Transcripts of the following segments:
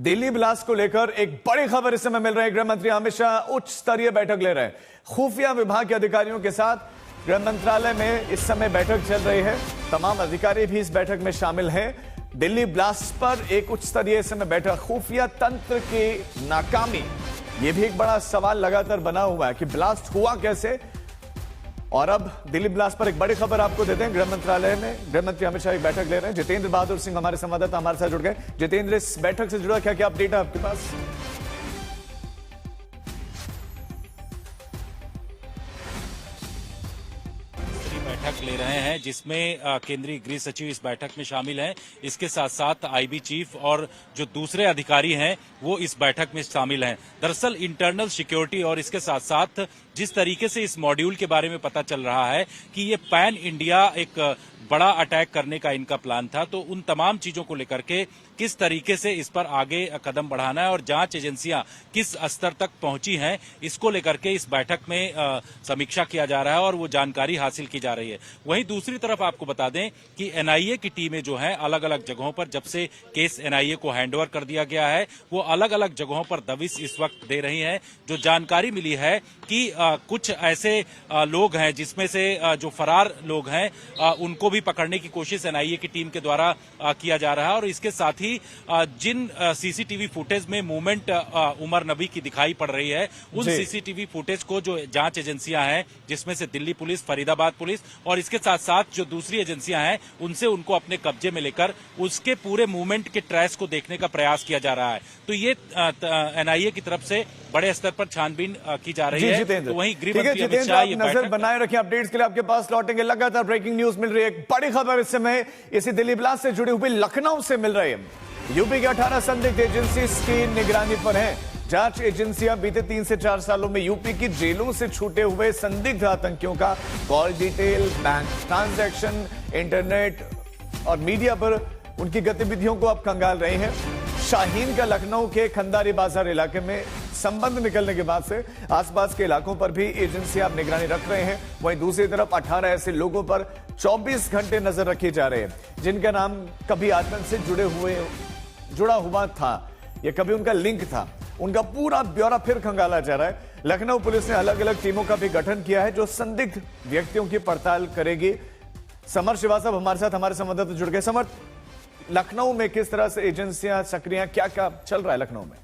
Delhi blast को लेकर एक बड़ी खबर इस समय मिल रही है। गृह मंत्री अमित शाह उच्च स्तरीय बैठक ले रहे हैं। खुफिया विभाग के अधिकारियों के साथ गृह मंत्रालय में इस समय बैठक चल रही है। तमाम अधिकारी भी इस बैठक में शामिल हैं। दिल्ली ब्लास्ट पर एक उच्च स्तरीय इस समय बैठक। खुफिया तंत्र की नाकामी, यह भी एक बड़ा सवाल लगातार बना हुआ है कि ब्लास्ट हुआ कैसे। और अब दिल्ली ब्लास्ट पर एक बड़ी खबर आपको देते हैं। गृह मंत्रालय में गृह मंत्री अमित शाह एक बैठक ले रहे हैं। जितेंद्र बहादुर सिंह हमारे संवाददाता हमारे साथ जुड़ गए। जितेंद्र, इस बैठक से जुड़ा क्या क्या अपडेट है आपके पास? बैठक ले रहे हैं जिसमें केंद्रीय गृह सचिव इस बैठक में शामिल हैं। इसके साथ साथ आईबी चीफ और जो दूसरे अधिकारी हैं वो इस बैठक में शामिल हैं। दरअसल इंटरनल सिक्योरिटी और इसके साथ साथ जिस तरीके से इस मॉड्यूल के बारे में पता चल रहा है कि ये पैन इंडिया एक बड़ा अटैक करने का इनका प्लान था, तो उन तमाम चीजों को लेकर के किस तरीके से इस पर आगे कदम बढ़ाना है और जांच एजेंसियां किस स्तर तक पहुंची हैं, इसको लेकर के इस बैठक में समीक्षा किया जा रहा है और वो जानकारी हासिल की जा रही है। वहीं दूसरी तरफ आपको बता दें कि एनआईए की टीमें जो हैं अलग अलग जगहों पर, जब से केस एनआईए को हैंडओवर कर दिया गया है, वो अलग अलग जगहों पर दबिश इस वक्त दे रही हैं। जो जानकारी मिली है कि कुछ ऐसे लोग हैं जिसमें से जो फरार लोग हैं उनको भी पकड़ने की कोशिश एनआईए की टीम के द्वारा किया जा रहा है। और इसके साथ ही जिन सीसीटीवी फुटेज में मूवमेंट उमर नबी की दिखाई पड़ रही है, उन सीसीटीवी फुटेज को जो जांच एजेंसियां हैं जिसमें से दिल्ली पुलिस, फरीदाबाद पुलिस और इसके साथ साथ जो दूसरी एजेंसियां हैं उनसे उनको अपने कब्जे में लेकर उसके पूरे मूवमेंट के ट्रेस को देखने का प्रयास किया जा रहा है। तो ये एनआईए की तरफ से बड़े स्तर पर छानबीन की जा रही है। तो वहीं गृह मंत्री अमित शाह ये नजर बनाए रखें। अपडेट्स के लिए आपके पास लौटेंगे। लगातार ब्रेकिंग न्यूज मिल रही है। एक बड़ी खबर इस समय इसी दिल्ली ब्लास्ट से जुड़ी हुई लखनऊ से मिल रही है। यूपी के 18 संदिग्ध एजेंसी की निगरानी पर हैं। जांच एजेंसियां बीते 3 से 4 सालों में यूपी की जेलों से छूटे हुए संदिग्ध आतंकियों का call detail, bank transaction, internet और मीडिया पर उनकी गतिविधियों को अब खंगाल रहे हैं। शाहीन का लखनऊ के खंदारी बाजार इलाके में संबंध निकलने के बाद से आसपास के इलाकों पर भी एजेंसियां अब निगरानी रख रहे हैं। वहीं दूसरी तरफ 18 ऐसे लोगों पर 24 घंटे नजर रखी जा रही है जिनका नाम कभी आतंक से जुड़ा हुआ था या कभी उनका लिंक था। उनका पूरा ब्यौरा फिर खंगाला जा रहा है। लखनऊ पुलिस ने अलग अलग टीमों का भी गठन किया है जो संदिग्ध व्यक्तियों की पड़ताल करेगी। समर श्रीवास्तव हमारे साथ हमारे संवाददाता जुड़ गए। समर, लखनऊ में किस तरह से एजेंसियां सक्रिय, क्या क्या चल रहा है लखनऊ में?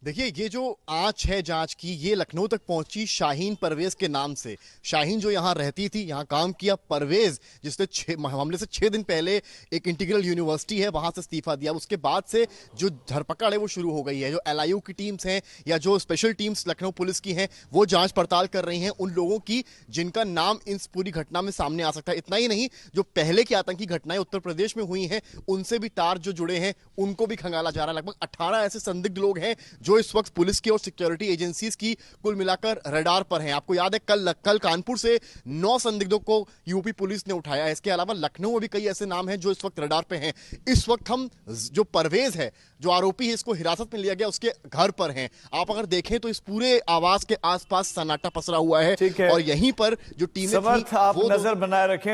देखिए, ये जो आंच है जांच की, ये लखनऊ तक पहुंची शाहीन परवेज के नाम से। शाहीन जो यहाँ रहती थी, यहाँ काम किया। परवेज जिसने मामले से 6 दिन पहले एक इंटीग्रल यूनिवर्सिटी है वहां से इस्तीफा दिया। उसके बाद से जो धरपकड़ है वो शुरू हो गई है। जो एलआईयू की टीम्स हैं या जो स्पेशल टीम्स लखनऊ पुलिस की हैं वो जांच पड़ताल कर रही हैं उन लोगों की जिनका नाम इस पूरी घटना में सामने आ सकता है। इतना ही नहीं, जो पहले की आतंकी घटनाएं उत्तर प्रदेश में हुई हैं उनसे भी तार जो जुड़े हैं उनको भी खंगाला जा रहा है। लगभग 18 ऐसे संदिग्ध लोग हैं जो इस वक्त पुलिस की और सिक्योरिटी एजेंसीज की कुल मिलाकर रडार पर हैं। आपको याद है कल कानपुर से 9 संदिग्धों को यूपी पुलिस ने उठाया है। इसके अलावा लखनऊ में भी कई ऐसे नाम हैं जो इस वक्त रडार पे हैं। इस वक्त हम जो परवेज है, जो आरोपी है, इसको हिरासत में लिया गया, उसके घर पर हैं। आप अगर देखें तो इस पूरे आवास के आसपास सन्नाटा पसरा हुआ है और यहीं पर जो टीमें आप नजर बनाए रखें।